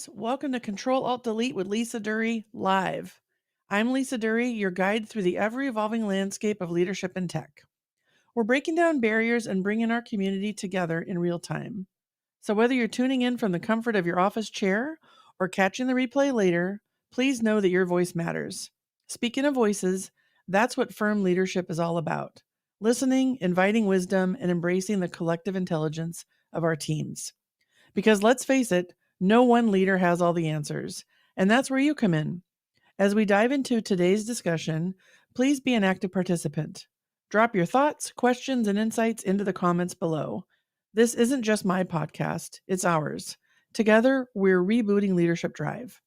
leaders. Welcome to CTRL+ALT+DELETE with Lisa Duerre live. I'm Lisa Duerre, your guide through the ever-evolving landscape of leadership in tech. We're breaking down barriers and bringing our community together in real time. So whether you're tuning in from the comfort of your office chair or catching the replay later, please know that your voice matters. Speaking of voices, that's what firm leadership is all about. Listening, inviting wisdom, and embracing the collective intelligence of our teams. Because let's face it, no one leader has all the answers, and that's where you come in. As we dive into today's discussion, please be an active participant. Drop your thoughts, questions, and insights into the comments below. This isn't just my podcast, it's ours. Together, we're rebooting Leadership Drive.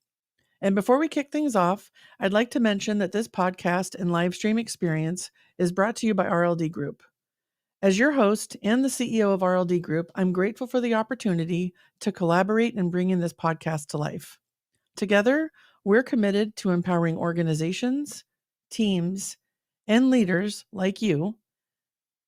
And before we kick things off, I'd like to mention that this podcast and live stream experience is brought to you by RLD Group. As your host and the CEO of RLD Group, I'm grateful for the opportunity to collaborate and bring in this podcast to life. Together, we're committed to empowering organizations, teams, and leaders like you,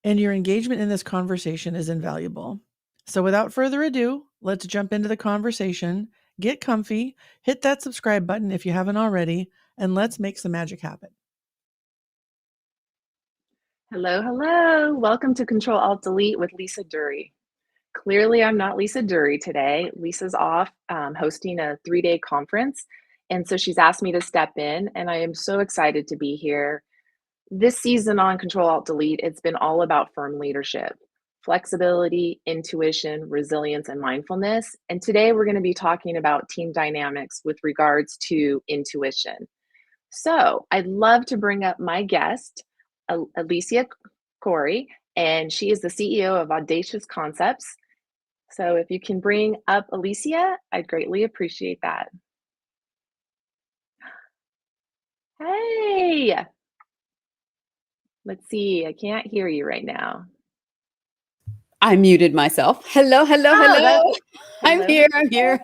and your engagement in this conversation is invaluable. So without further ado, let's jump into the conversation, get comfy, hit that subscribe button if you haven't already, and let's make some magic happen. Hello, hello. Welcome to CTRL+ALT+DELETE with Lisa Duerre. Clearly, I'm not Lisa Duerre today. Lisa's off hosting a 3-day conference, and so she's asked me to step in, and I am so excited to be here. This season on CTRL+ALT+DELETE, it's been all about firm leadership, flexibility, intuition, resilience, and mindfulness. And today we're going to be talking about team dynamics with regards to intuition. So I'd love to bring up my guest, Alicia Couri, and she is the CEO of Audacious Concepts. So if you can bring up Alicia, I'd greatly appreciate that. Hey, let's see, I can't hear you right now. I muted myself. Hello. Hello. I'm here.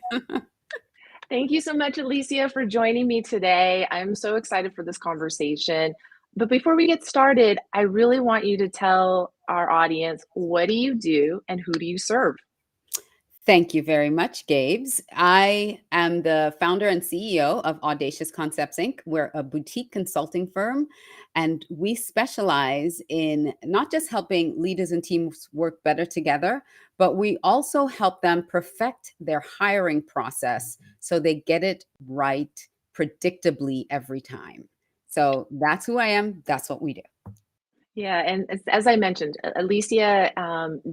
Thank you so much, Alicia, for joining me today. I'm so excited for this conversation. But before we get started, I really want you to tell our audience, what do you do and who do you serve? Thank you very much, Gabes. I am the founder and CEO of Audacious Concepts, Inc. We're a boutique consulting firm, and we specialize in not just helping leaders and teams work better together, but we also help them perfect their hiring process so they get it right predictably every time. So that's who I am. That's what we do. Yeah, and as I mentioned, Alicia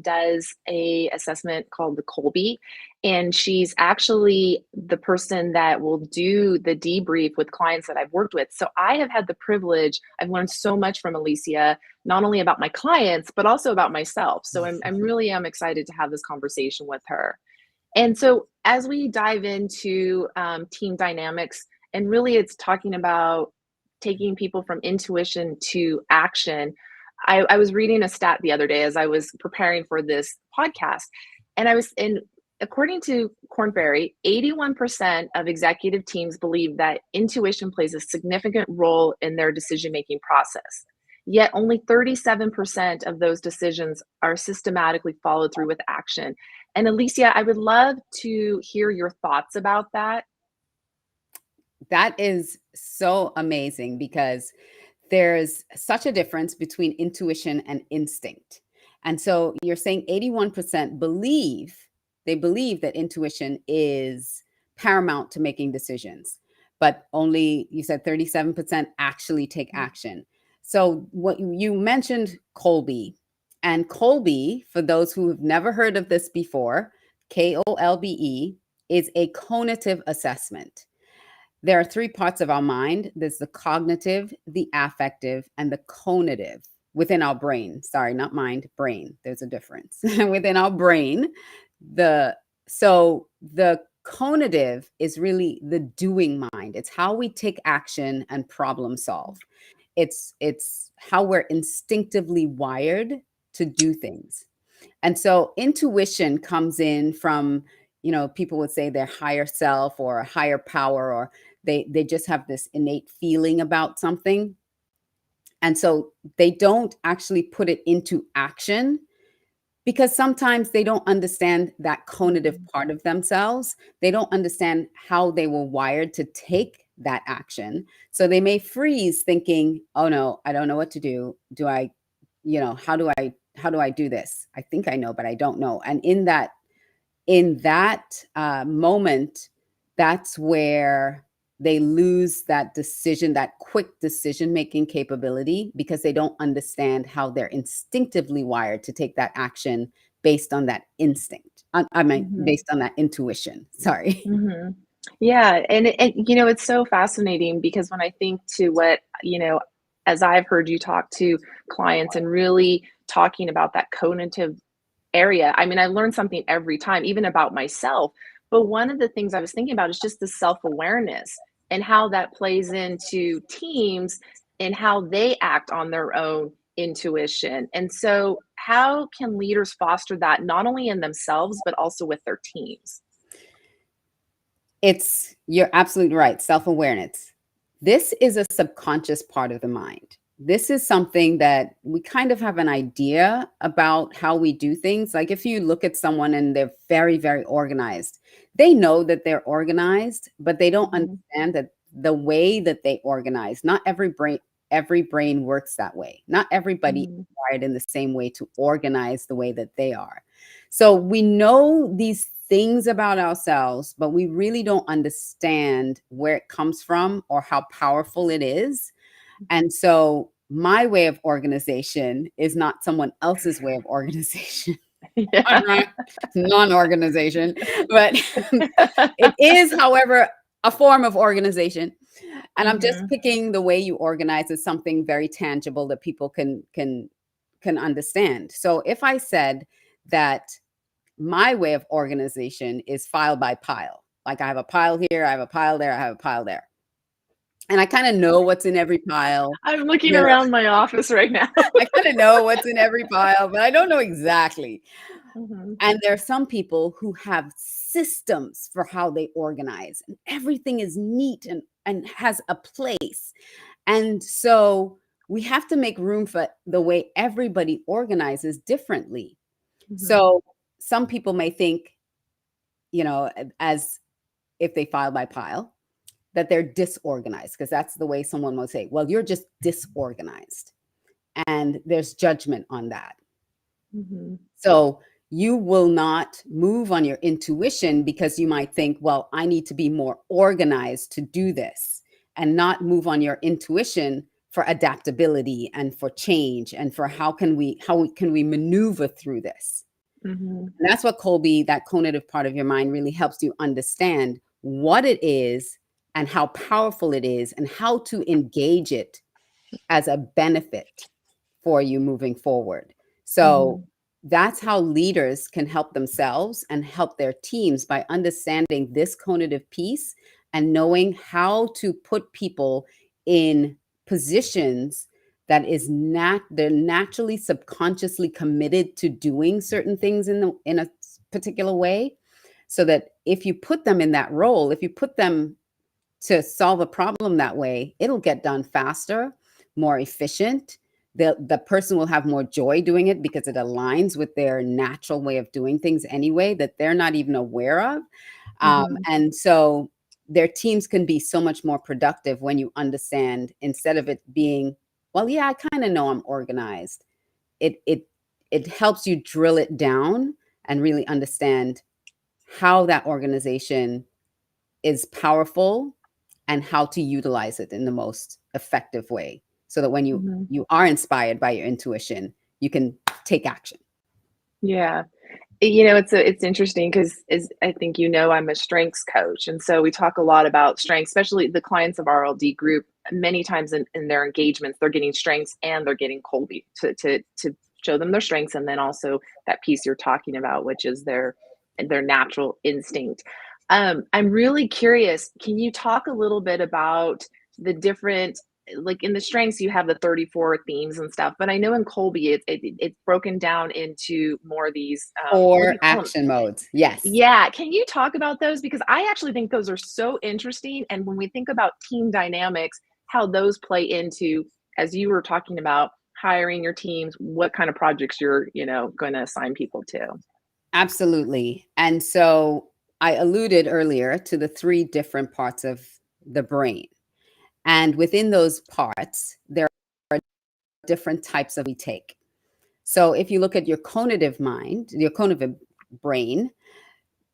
does a assessment called the Kolbe, and she's actually the person that will do the debrief with clients that I've worked with. So I have had the privilege, I've learned so much from Alicia, not only about my clients, but also about myself. So I'm really excited to have this conversation with her. And so as we dive into team dynamics, and really it's talking about taking people from intuition to action. I was reading a stat the other day as I was preparing for this podcast, and according to Korn Ferry, 81% of executive teams believe that intuition plays a significant role in their decision-making process. Yet only 37% of those decisions are systematically followed through with action. And Alicia, I would love to hear your thoughts about that. That is so amazing because there's such a difference between intuition and instinct. And so you're saying 81% believe that intuition is paramount to making decisions, but only, you said 37% actually take action. So what you mentioned, Kolbe, and Kolbe, for those who have never heard of this before, Kolbe, is a cognitive assessment. There are 3 parts of our mind. There's the cognitive, the affective, and the conative within our brain. Sorry, not mind, brain. There's a difference. Within our brain, the conative is really the doing mind. It's how we take action and problem solve. It's how we're instinctively wired to do things. And so intuition comes in from, people would say their higher self or a higher power, or they just have this innate feeling about something. And so they don't actually put it into action Because sometimes they don't understand that cognitive part of themselves. They don't understand how they were wired to take that action. So they may freeze thinking, oh no, I don't know what to do. Do I, how do I do this? I think I know, but I don't know. And in that moment, that's where they lose that decision, that quick decision-making capability, because they don't understand how they're instinctively wired to take that action based on that instinct. I mean, Mhm. based on that intuition. Sorry. Mhm. Yeah, and it's so fascinating because when I think to what, as I've heard you talk to clients and really talking about that cognitive area, I mean, I learn something every time, even about myself. But one of the things I was thinking about is just the self-awareness and how that plays into teams and how they act on their own intuition. And so, how can leaders foster that not only in themselves, but also with their teams? You're absolutely right. Self-awareness. This is a subconscious part of the mind. This is something that we kind of have an idea about how we do things. Like if you look at someone and they're very, very organized, they know that they're organized, but they don't Mhm. understand that the way that they organize, not every brain works that way. Not everybody is Mhm. wired in the same way to organize the way that they are. So we know these things about ourselves, but we really don't understand where it comes from or how powerful it is. And so my way of organization is not someone else's way of organization. Yeah. Non-organization, but it is, however, a form of organization. And I'm just Mhm. picking the way you organize as something very tangible that people can understand. So if I said that my way of organization is file by pile. Like I have a pile here, I have a pile there, I have a pile there. And I kind of know what's in every pile. I'm looking You know, around my office right now. I kind of know what's in every pile, but I don't know exactly. Mhm. And there are some people who have systems for how they organize, and everything is neat and has a place. And so we have to make room for the way everybody organizes differently. Mhm. So some people may think, as if they file by pile, that they're disorganized, because that's the way someone will say, well, you're just disorganized. And there's judgment on that. Mhm. So you will not move on your intuition because you might think, well, I need to be more organized to do this, and not move on your intuition for adaptability and for change and for how can we maneuver through this. Mhm. And that's what Kolbe, that cognitive part of your mind, really helps you understand what it is and how powerful it is and how to engage it as a benefit for you moving forward. So Mhm. that's how leaders can help themselves and help their teams, by understanding this cognitive piece and knowing how to put people in positions that they're naturally subconsciously committed to doing certain things in a particular way, so that if you put them in that role, if you put them to solve a problem that way, it'll get done faster, more efficient. The person will have more joy doing it because it aligns with their natural way of doing things anyway, that they're not even aware of. Mhm. And so their teams can be so much more productive when you understand, instead of it being, well, yeah, I kind of know I'm organized. It helps you drill it down and really understand how that organization is powerful and how to utilize it in the most effective way, so that when you Mhm. you are inspired by your intuition, you can take action. Yeah. It's interesting because, as I think I'm a strengths coach, and so we talk a lot about strengths, especially the clients of our LD group. Many times in their engagements, they're getting strengths and they're getting Colby to show them their strengths, and then also that piece you're talking about, which is their natural instinct. I'm really curious. Can you talk a little bit about the different, like in the strengths you have the 34 themes and stuff, but I know in Colby it's broken down into more of these, what do Or you call them? action modes. Yes. Yeah, can you talk about those? Because I actually think those are so interesting, and when we think about team dynamics, how those play into, as you were talking about, hiring your teams, what kind of projects you're, going to assign people to. Absolutely. And so I alluded earlier to the three different parts of the brain. And within those parts, there are different types of we take. So if you look at your cognitive mind, your cognitive brain,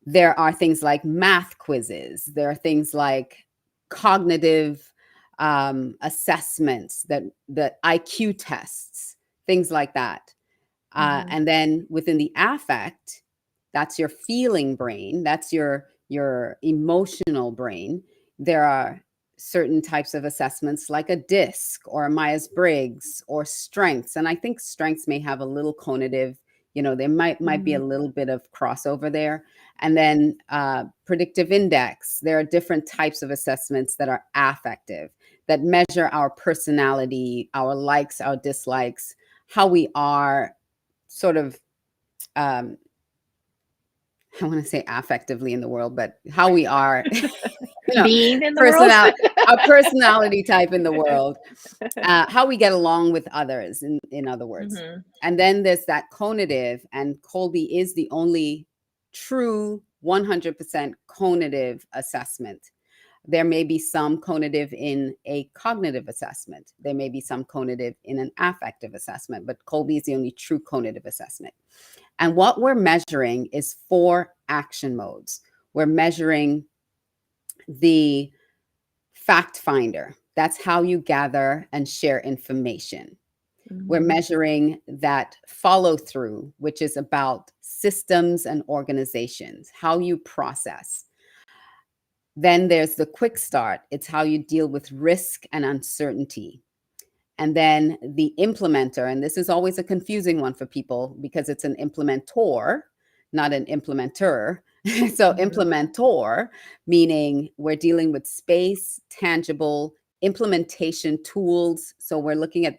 there are things like math quizzes. There are things like cognitive assessments, that the IQ tests, things like that. And then within the affect, that's your feeling brain. That's your emotional brain. There are certain types of assessments like a DISC or a Myers-Briggs or strengths. And I think strengths may have a little cognitive, there might be a little bit of crossover there. And then predictive index. There are different types of assessments that are affective, that measure our personality, our likes, our dislikes, how we are sort of I want to say affectively in the world, but how we are, being in the world, a personality type in the world, how we get along with others, in other words. And then there's that cognitive, and Kolbe is the only true 100% cognitive assessment. There may be some cognitive in a cognitive assessment. There may be some cognitive in an affective assessment, but Kolbe is the only true cognitive assessment. And what we're measuring is 4 action modes. We're measuring the fact finder. That's how you gather and share information. We're measuring that follow through, which is about systems and organizations, how you process. Then there's the quick start. It's how you deal with risk and uncertainty. And then the implementer, and this is always a confusing one for people because it's an implementor, not an implementer. So implementor, meaning we're dealing with space, tangible implementation tools. So we're looking at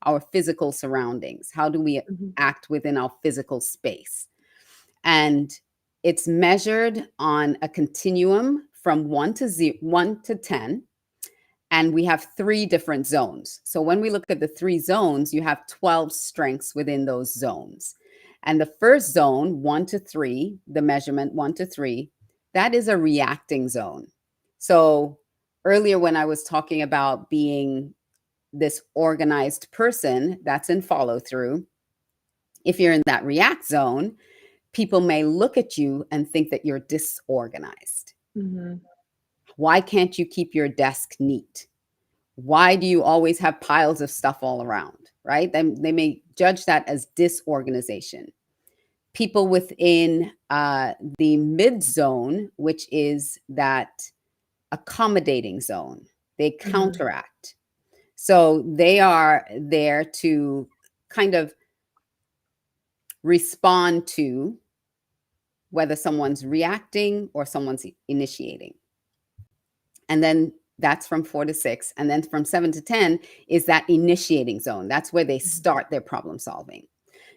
our physical surroundings. How do we act within our physical space? And it's measured on a continuum from 1 to 10. And we have 3 different zones. So when we look at the 3 zones, you have 12 strengths within those zones. And the first zone, 1 to 3, the measurement 1 to 3, that is a reacting zone. So earlier when I was talking about being this organized person, that's in follow through. If you're in that react zone, people may look at you and think that you're disorganized. Why can't you keep your desk neat? Why do you always have piles of stuff all around, right? They may judge that as disorganization. People within the mid zone, which is that accommodating zone, they counteract. So they are there to kind of respond to whether someone's reacting or someone's initiating. And then that's from 4 to 6. And then from 7 to 10 is that initiating zone. That's where they start their problem solving.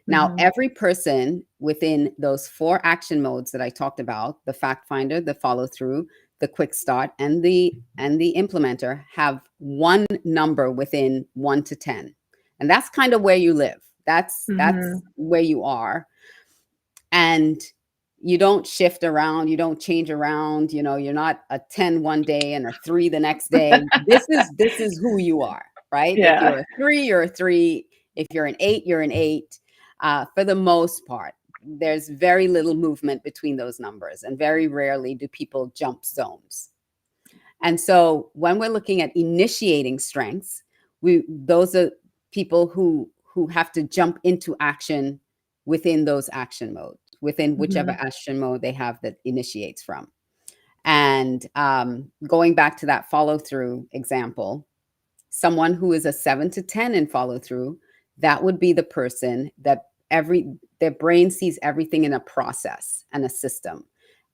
Now, every person within those 4 action modes that I talked about, the fact finder, the follow through, the quick start, and the implementer, have one number within 1 to 10. And that's kind of where you live. That's where you are. And you don't shift around, you don't change around, you're not a 10 one day and a 3 the next day. This is who you are, right? Yeah. If you're a 3, you're a 3. If you're an 8, you're an 8. For the most part, there's very little movement between those numbers, and very rarely do people jump zones. And so when we're looking at initiating strengths, those are people who have to jump into action within those action modes, within whichever action mode they have that initiates from. And going back to that follow through example, someone who is a 7 to 10 in follow through, that would be the person that their brain sees everything in a process and a system.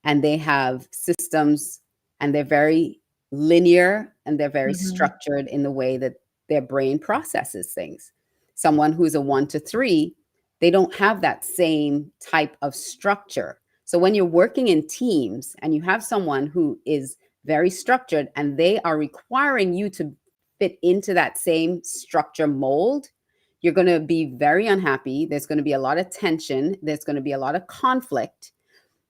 And they have systems, and they're very linear, and they're very structured in the way that their brain processes things. Someone who's a 1 to 3, they don't have that same type of structure. So when you're working in teams and you have someone who is very structured and they are requiring you to fit into that same structure mold, you're going to be very unhappy. There's going to be a lot of tension. There's going to be a lot of conflict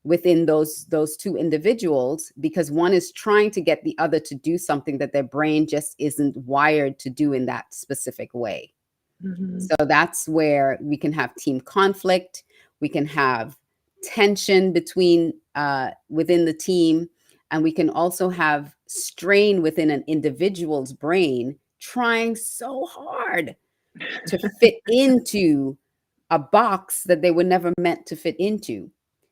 within those two individuals, because one is trying to get the other to do something that their brain just isn't wired to do in that specific way. So that's where we can have team conflict. We can have tension between within the team, and we can also have strain within an individual's brain trying so hard to fit into a box that they were never meant to fit into.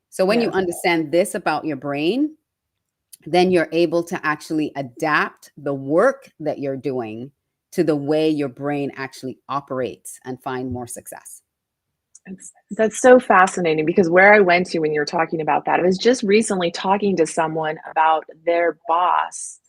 So when you understand this about your brain, then you're able to actually adapt the work that you're doing to the way your brain actually operates and find more success. That's so fascinating, because where I went to when you were talking about that, I was just recently talking to someone about their boss.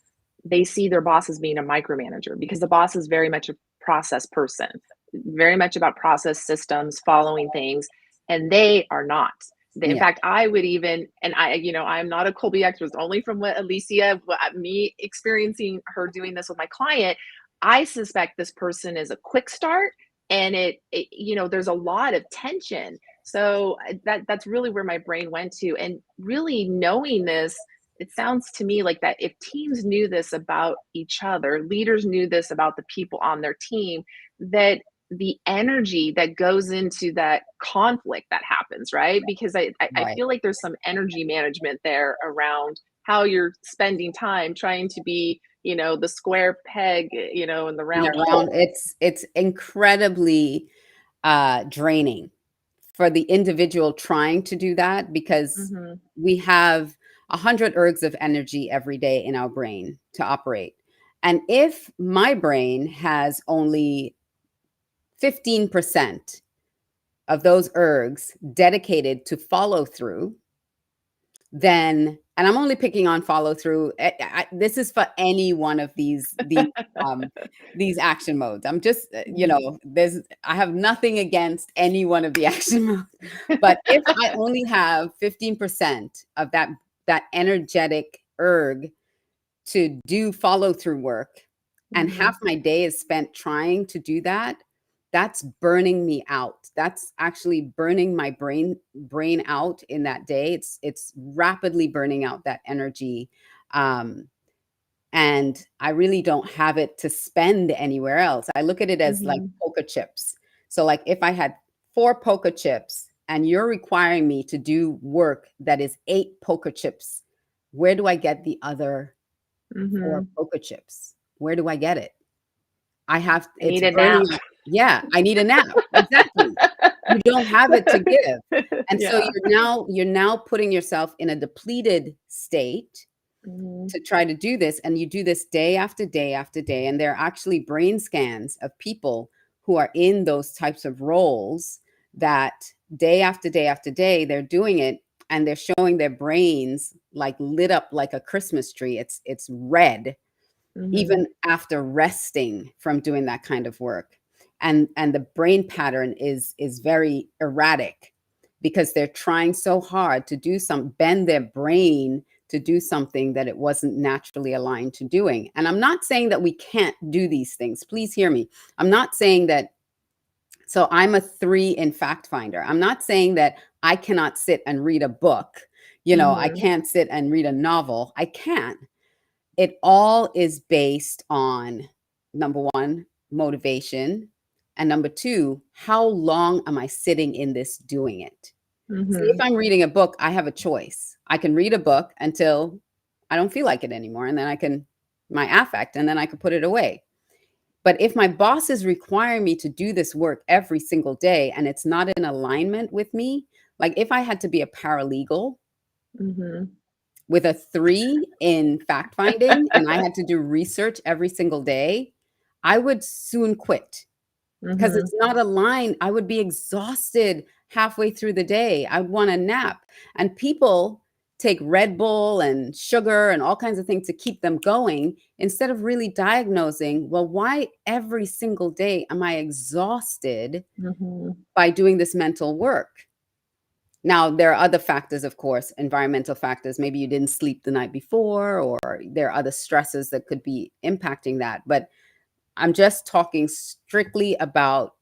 They see their boss as being a micromanager, because the boss is very much a process person, very much about process systems, following things, and they are not. In fact, I would even, and I'm not a Kolbe expert, only from what Alicia, me experiencing her doing this with my client, I suspect this person is a quick start, and there's a lot of tension. So that's really where my brain went to. And really knowing this, it sounds to me like that if teams knew this about each other, leaders knew this about the people on their team, that the energy that goes into that conflict that happens, right? Because I feel like there's some energy management there around how you're spending time trying to be, the square peg, in the round hole. It's incredibly draining for the individual trying to do that, because we have 100 ergs of energy every day in our brain to operate. And if my brain has only 15% of those ergs dedicated to follow through, then, and I'm only picking on follow through. This is for any one of these action modes. I'm just, I have nothing against any one of the action modes, but if I only have 15% of that energetic erg to do follow through work, and half my day is spent trying to do that, that's burning me out. That's actually burning my brain out in that day. It's rapidly burning out that energy. And I really don't have it to spend anywhere else. I look at it as like poker chips. So like if I had 4 poker chips and you're requiring me to do work that is 8 poker chips, where do I get the other 4 poker chips? Where do I get it? It's burning. Yeah, I need a nap. Exactly. You don't have it to give. And so you're now putting yourself in a depleted state to try to do this. And you do this day after day after day. And there are actually brain scans of people who are in those types of roles that day after day after day, they're doing it, and they're showing their brains like lit up like a Christmas tree. It's red, even after resting from doing that kind of work. And the brain pattern is very erratic, because they're trying so hard to bend their brain to do something that it wasn't naturally aligned to doing. And I'm not saying that we can't do these things. Please hear me. I'm not saying that. So I'm a 3 in Fact Finder. I'm not saying that I cannot sit and read a book. I can't sit and read a novel. I can't. It all is based on, number 1, motivation. And number 2, how long am I sitting in this doing it? See, if I'm reading a book, I have a choice. I can read a book until I don't feel like it anymore. And then my affect, and then I can put it away. But if my boss is requiring me to do this work every single day, and it's not in alignment with me, like if I had to be a paralegal with a 3 in fact finding, and I had to do research every single day, I would soon quit, because it's not aligned. I would be exhausted halfway through the day. I would want a nap. And people take Red Bull and sugar and all kinds of things to keep them going, instead of really diagnosing, well, why every single day am I exhausted by doing this mental work? Now, there are other factors, of course, environmental factors. Maybe you didn't sleep the night before, or there are other stresses that could be impacting that. But I'm just talking strictly about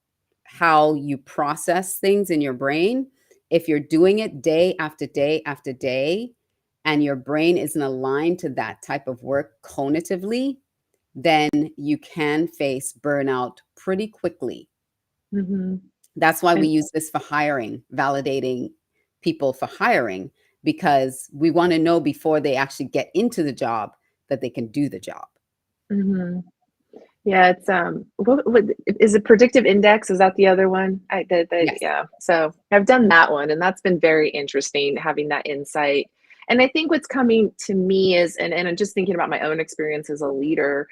how you process things in your brain. If you're doing it day after day after day, and your brain isn't aligned to that type of work cognitively, then you can face burnout pretty quickly. Mhm. That's why we And use this for hiring, validating people for hiring, because we want to know before they actually get into the job that they can do the job. mhm. Yeah, it's, what is it predictive index? Is that the other one? Yes. Yeah. So I've done that one, and that's been very interesting having that insight. And I think what's coming to me is, and I'm just thinking about my own experience as a leader,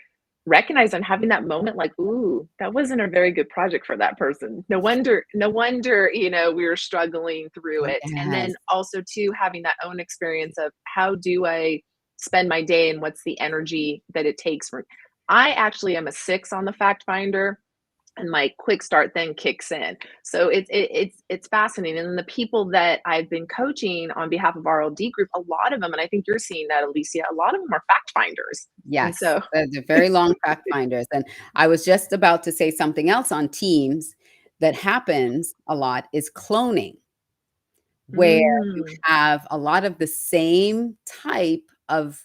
recognize I'm having that moment like, ooh, that wasn't a very good project for that person. No wonder, we were struggling through it. And then Yes. also too, having that own experience of how do I spend my day and what's the energy that it takes for I actually am a 6 on the fact finder, and my quick start then kicks in. So it's fascinating. And the people that I've been coaching on behalf of RLD group, a lot of them, and I think you're seeing that, Alicia, a lot of them are fact finders. And Yes. so, They're very long fact finders. And I was just about to say something else on Teams that happens a lot is cloning, where you mm, have a lot of the same type of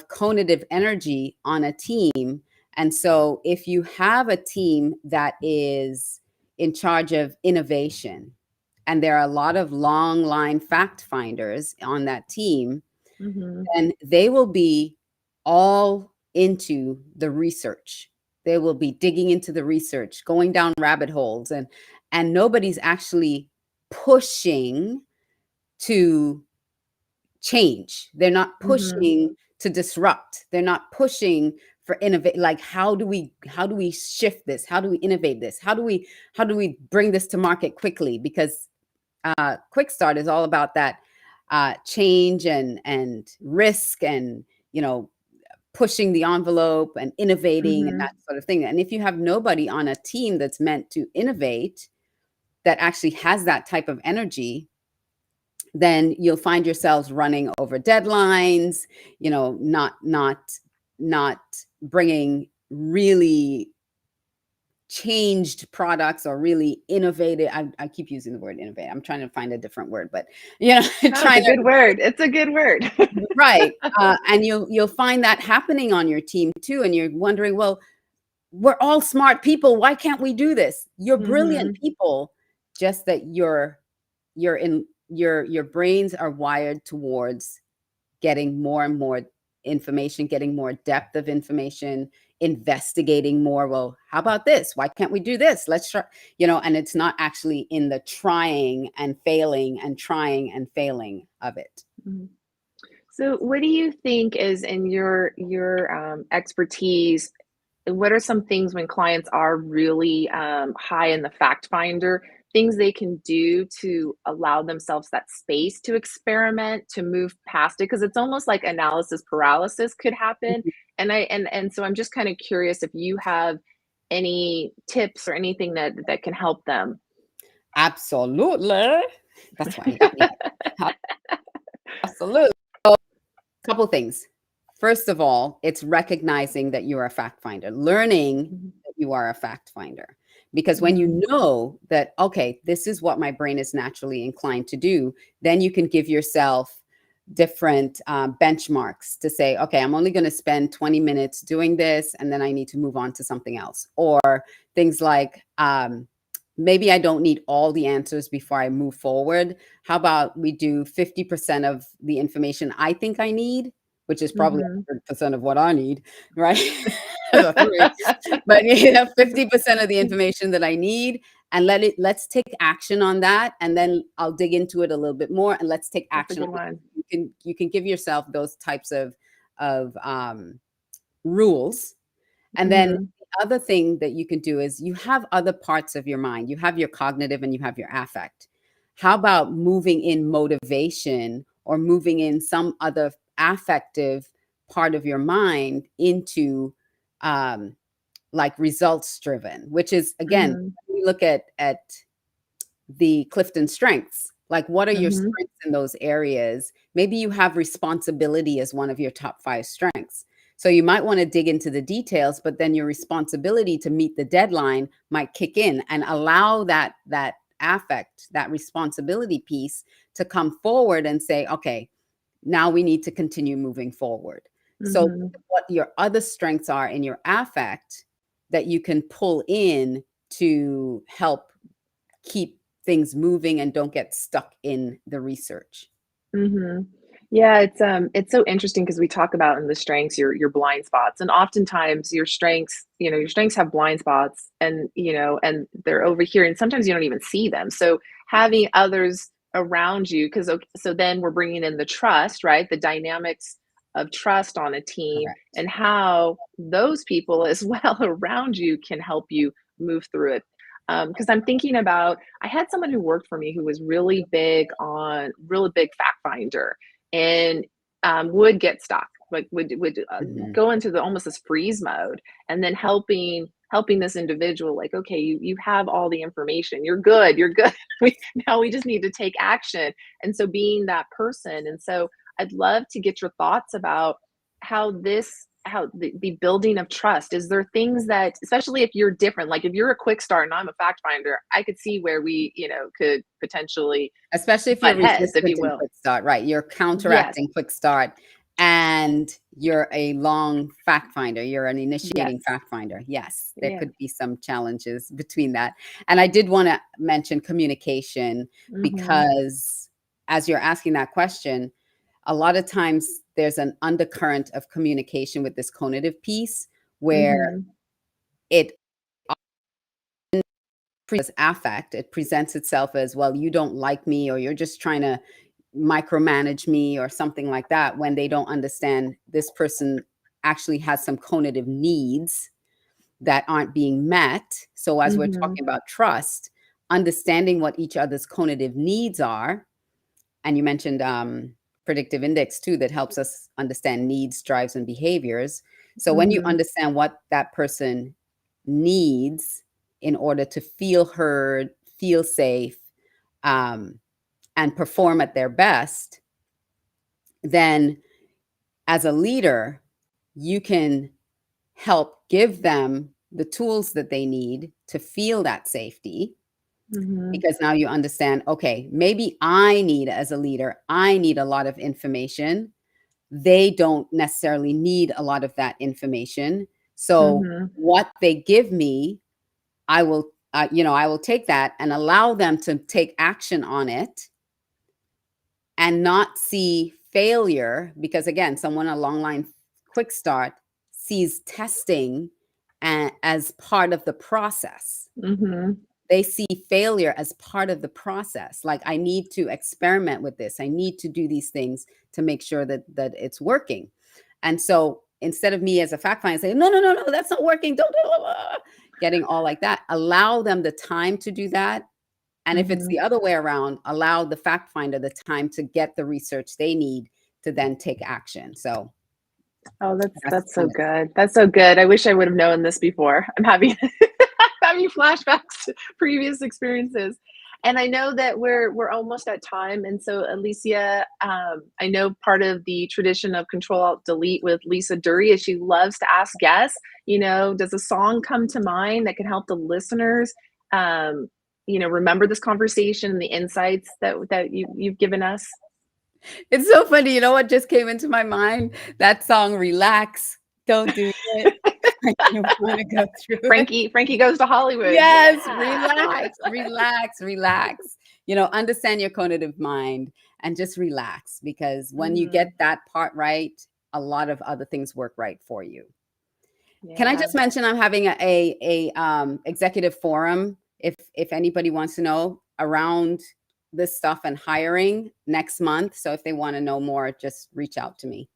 cognitive energy on a team. And so if you have a team that is in charge of innovation, and there are a lot of long line fact finders on that team, mhm, then they will be all into the research. They will be digging into the research, going down rabbit holes, and nobody's actually pushing to change. They're not mhm, pushing to disrupt. They're not pushing for innovate. Like, how do we shift this? How do we innovate this? How do we bring this to market quickly? Because quick start is all about that change and risk, and pushing the envelope and innovating and mhm, that sort of thing. And if you have nobody on a team that's meant to innovate, that actually has that type of energy, then you'll find yourselves running over deadlines, not bringing really changed products or really innovative. I keep using the word innovate. I'm trying to find a different word, but no, it's a trying good word. It's a good word. to right. And you'll find that happening on your team too, and you're wondering, well, we're all smart people. Why can't we do this? You're brilliant Mhm, people, just that your brains are wired towards getting more and more information, getting more depth of information, investigating more. Well, how about this? Why can't we do this? Let's try, and it's not actually in the trying and failing and trying and failing of it. mhm. So what do you think is in your expertise? What are some things when clients are really high in the fact finder, things they can do to allow themselves that space to experiment, to move past it? Because it's almost like analysis paralysis could happen. Mhm. And so I'm just kind of curious if you have any tips or anything that can help them. Absolutely. That's why you got me. Absolutely. Couple things. First of all, it's recognizing that you are a fact finder, learning Mhm, that you are a fact finder. Because when mhm, you know that, okay, this is what my brain is naturally inclined to do, then you can give yourself different benchmarks to say, okay, I'm only going to spend 20 minutes doing this, and then I need to move on to something else. Or things like, maybe I don't need all the answers before I move forward. How about we do 50% of the information I think I need, which is probably mhm. 100% of what I need, right? But 50% of the information that I need, and let's take action on that, and then I'll dig into it a little bit more, and let's take That's a action good on it. one. You can give yourself those types of rules. And then Mhm, the other thing that you can do is you have other parts of your mind. You have your cognitive and you have your affect. How about moving in motivation or moving in some other affective part of your mind into like results driven, which is again, mhm, we look at the Clifton strengths. Like, what are your mhm, strengths in those areas? Maybe you have responsibility as one of your top 5 strengths. So you might want to dig into the details, but then your responsibility to meet the deadline might kick in and allow that affect, that responsibility piece to come forward and say, okay, now we need to continue moving forward. So Mm-hmm. what your other strengths are in your affect that you can pull in to help keep things moving and don't get stuck in the research. Mm-hmm. Yeah, it's so interesting because we talk about in the strengths your blind spots, and oftentimes your strengths, your strengths have blind spots, and and they're over here, and sometimes you don't even see them. So having others around you, because so then we're bringing in the trust, right? The dynamics of trust on a team, Correct. and how those people as well around you can help you move through it. Because I'm thinking about, I had someone who worked for me who was really big fact finder, and would get stuck, like would Mhm. go into the almost this freeze mode, and then helping this individual, like, okay, you have all the information, you're good. Now we just need to take action. And so being that person, and so I'd love to get your thoughts about how the building of trust. Is there things that, especially if you're different, like if you're a quick start and I'm a fact finder, I could see where we could potentially Especially if you're butt heads, if resistant you in will. quick start, right? You're Yes, counteracting quick start and you're a long fact finder. You're an initiating yes, fact finder. Yes, there yeah. could be some challenges between that. And I did want to mention communication Mm-hmm. because as you're asking that question, a lot of times there's an undercurrent of communication with this cognitive piece where Mm-hmm. it as affect. It presents itself as, well, you don't like me, or you're just trying to micromanage me, or something like that, when they don't understand this person actually has some cognitive needs that aren't being met. So as we're Mm-hmm. talking about trust, understanding what each other's cognitive needs are, and you mentioned predictive index too, that helps us understand needs, drives, and behaviors. So when you Mm-hmm. understand what that person needs in order to feel heard, feel safe, um, and perform at their best, then as a leader, you can help give them the tools that they need to feel that safety, Mm-hmm. because now you understand, okay, maybe I need, as a leader, I need a lot of information. They don't necessarily need a lot of that information. So Mm-hmm. what they give me, I will, I will take that and allow them to take action on it and not see failure. Because again, someone a long line quick start sees testing as part of the process. Mm-hmm. They see failure as part of the process. Like, I need to experiment with this. I need to do these things to make sure that it's working. And so instead of me as a fact finder saying, no, no, no, no, that's not working, don't do it, getting all like that, allow them the time to do that. And if it's Mm-hmm. the other way around, allow the fact finder the time to get the research they need to then take action. So Oh, that's that's that's so kind of, good. That's so good. I wish I would have known this before. I'm having having flashbacks to previous experiences. And I know that we're almost at time. And so, Alicia, I know part of the tradition of Control Alt Delete with Lisa Duerre is she loves to ask guests, does a song come to mind that can help the listeners, remember this conversation and the insights that you've given us? it's so funny. You know what just came into my mind? That song, Relax, Don't Do It. I don't want to go through it. Frankie Goes to Hollywood. Yes, Yeah. relax, relax, relax. Understand your cognitive mind and just relax, because when you get Mhm. that part right, a lot of other things work right for you. Can I Yeah. just mention I'm having executive forum, if anybody wants to know, around this stuff and hiring next month. So if they want to know more, just reach out to me.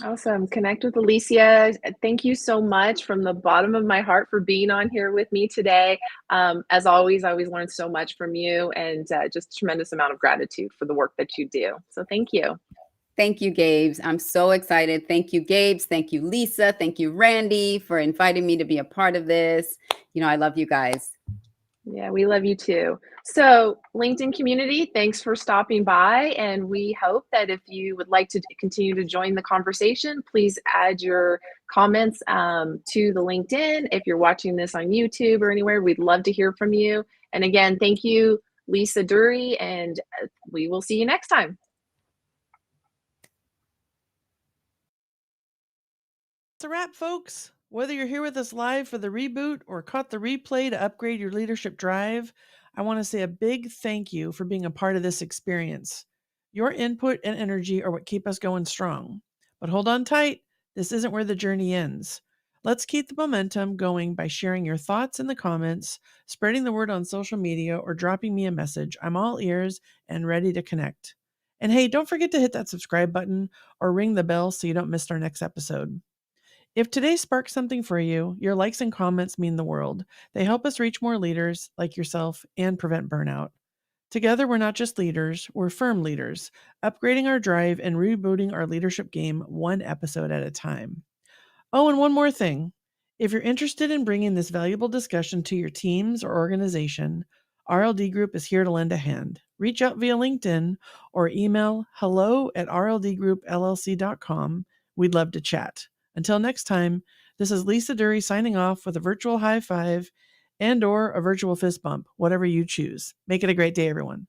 Awesome. Connect with Alicia. Thank you so much from the bottom of my heart for being on here with me today. As always, I always learn so much from you, and just a tremendous amount of gratitude for the work that you do. So thank you. Thank you, Gabes. I'm so excited. Thank you, Gabes. Thank you, Lisa. Thank you, Randy, for inviting me to be a part of this. I love you guys. Yeah, we love you too. So, LinkedIn community, thanks for stopping by. And we hope that if you would like to continue to join the conversation, please add your comments to the LinkedIn. If you're watching this on YouTube or anywhere, we'd love to hear from you. And again, thank you, Lisa Duerre, and we will see you next time. It's a wrap, folks. Whether you're here with us live for the reboot or caught the replay to upgrade your leadership drive, I want to say a big thank you for being a part of this experience. Your input and energy are what keep us going strong. But hold on tight, this isn't where the journey ends. Let's keep the momentum going by sharing your thoughts in the comments, spreading the word on social media, or dropping me a message. I'm all ears and ready to connect. And hey, don't forget to hit that subscribe button or ring the bell so you don't miss our next episode. If today sparked something for you, your likes and comments mean the world. They help us reach more leaders like yourself and prevent burnout. Together, we're not just leaders, we're firm leaders, upgrading our drive and rebooting our leadership game one episode at a time. Oh, and one more thing. If you're interested in bringing this valuable discussion to your teams or organization, RLD Group is here to lend a hand. Reach out via LinkedIn or email hello@rldgroupllc.com. We'd love to chat. Until next time, this is Lisa Duerre signing off with a virtual high five and or a virtual fist bump, whatever you choose. Make it a great day, everyone.